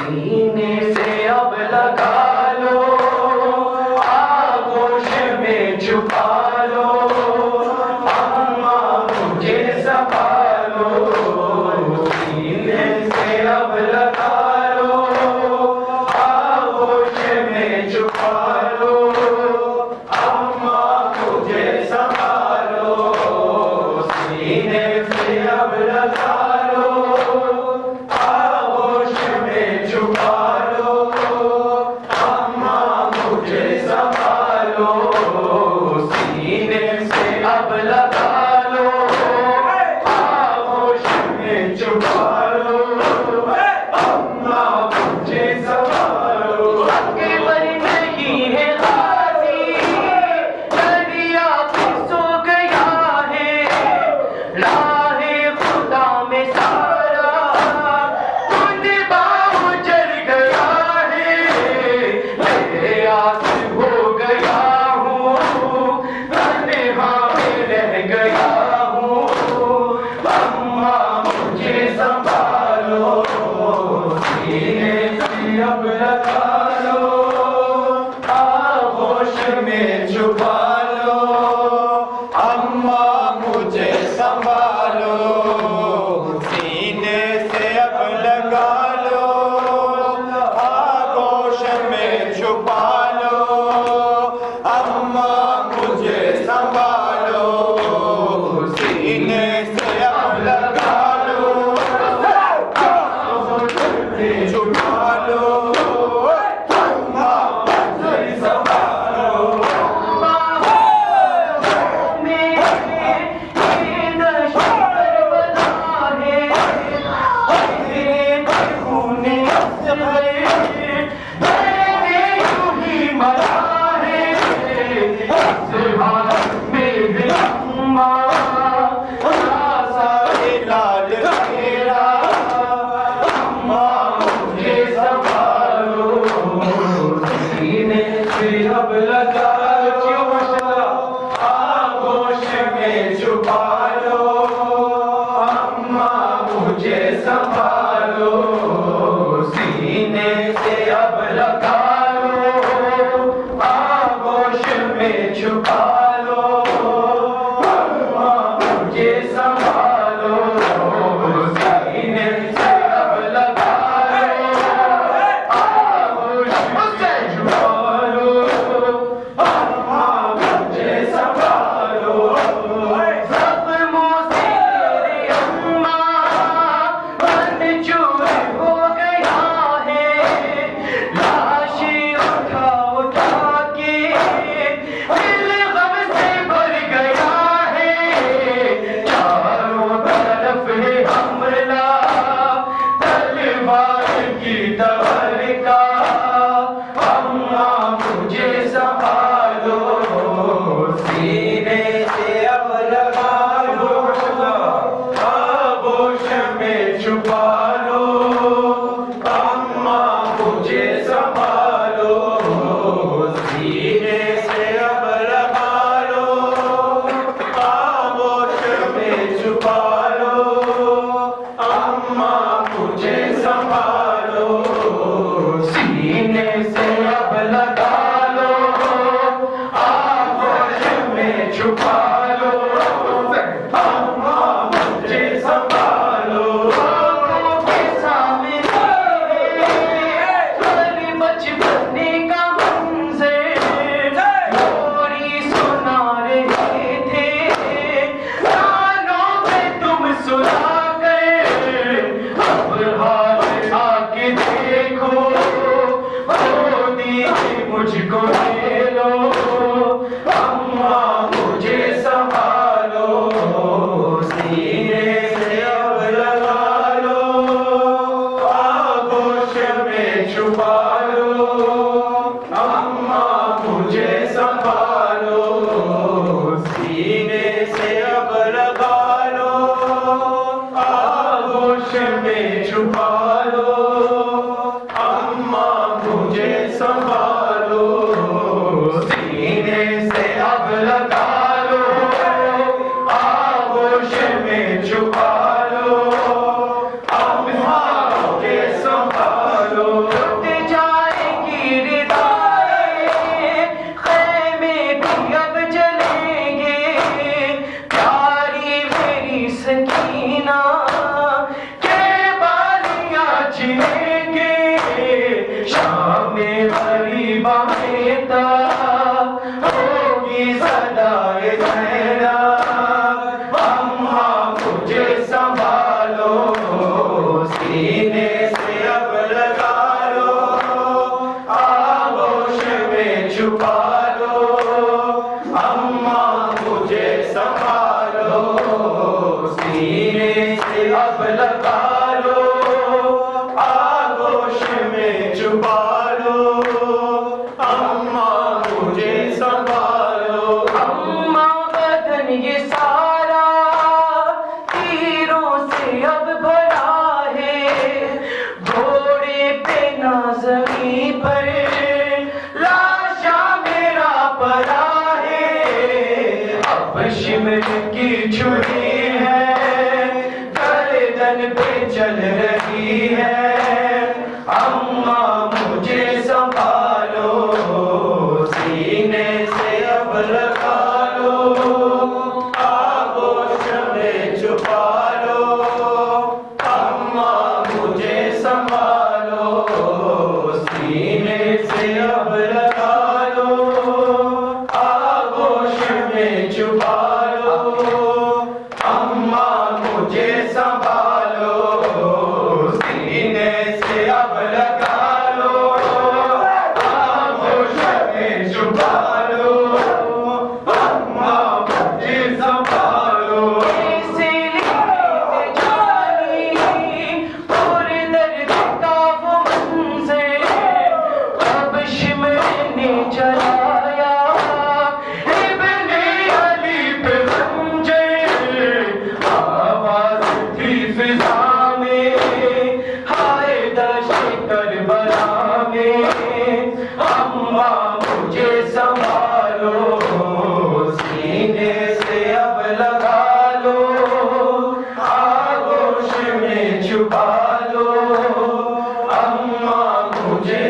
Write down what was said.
सीने से अब लगा लो, आगोश में छुपा लो, अम्मा मुझे संभालो। सीने से अब लगा लो, आगोश में छुपा लो, अम्मा मुझे संभालो। सीने से अब लगा लो, आगोश में छुपा लो, अम्मा मुझे संभालो। सीने से अब लगा लो, आगोश में छुपा लो, अम्मा मुझे संभालो। केवल नहीं है गाजी, दरिया भी सो गया है, राहे खुदा में सारा कुनबा उजड़ गया है। मैं आस हो गया हूँ, तन्हा में रह गया हूँ, अम्मा मुझे संभालो। सीने से अब लगा लो, आगोश में छुपा लो, अम्मा मुझे संभालो। सीने से अब लगा लो, आगोश में छुपा लो, अम्मा मुझे संभालो। सीने से अब लगा लो, आगोश में छुपा लो, अम्मा मुझे संभालो। लाल तेरा, अम्मा मुझे संभालो। सीने से अब लगा लो, आगोश में छुपा लो, अम्मा मुझे संभालो। सीने से अब लगा लो, आगोश में छुपा लो, अम्मा मुझे संभालो। सीने से अब लगा लो, आगोश में छुपा लो, अम्मा मुझे संभालो। जख्मों से तेरे अम्मा मन चूर हो गया है, लाशें उठा उठा के दिल गम से भर गया है। चारों तरफ है हमला तलवार की तलवार का, अम्मा मुझे संभालो। सीने से अब लगा लो, आगोश में छुपा लो, अम्मा मुझे संभालो। सीने से अब लगा लो, आगोश में छुपा लो, अम्मा मुझे संभालो। सीने से अब लगा लो, आगोश में छुपा लो, अम्मा मुझे संभालो। आँखों के सामने हर बचपने का मंज़र लोरी सुना रहे थे, कानों पे तुम सुना गए। अब हाथ आके देखो, खो दीजिए मुझको ले लो, अम्मा मुझे संभालो। सीने से अब लगा लो, आगोश में छुपा लो, अम्मा मुझे संभालो। सीने से अब लगा लो, आगोश में छुपा लो, अम्मा मुझे संभालो। सीने से अब लगा लो, आगोश में छुपा लो, अम्मा मुझे संभालो। रहेंगे शाम में बड़ी बाहेता होगी सदाए सहरा अम्मा मुझे संभालो सीने से अब लगा लो आगोश में छुपा लो अम्मा मुझे संभालो सीने से अब लगा लो आगोश में छुपा लो अम्मा मुझे संभालो अम्मा बदन ये सारा तीरों से अब भरा है घोड़े पे ना जमीन पर लाशा मेरा पड़ा है अब शिमर की छुरी है गर्दन पे चल रही है अम्मा मुझे संभालो सीने से अब लगा लो आगोश में छुपा लो अम्मा मुझे संभालो सीने से अब लगा लो आगोश में छुपा लो अम्मा मुझे संभालो सीने से अब लगा लो आगोश में छुपा लो अम्मा मुझे संभालो ऐसे लिखते जानी पूरे दर्द का वो मंज़र अब शिमर ने चलाया इब्ने अली पे खंजर आवाज थी फिजा में हाय दश्त करबला में अम्मा मुझे संभालो सीने से अब लगा लो आगोश में छुपा लो अम्मा मुझे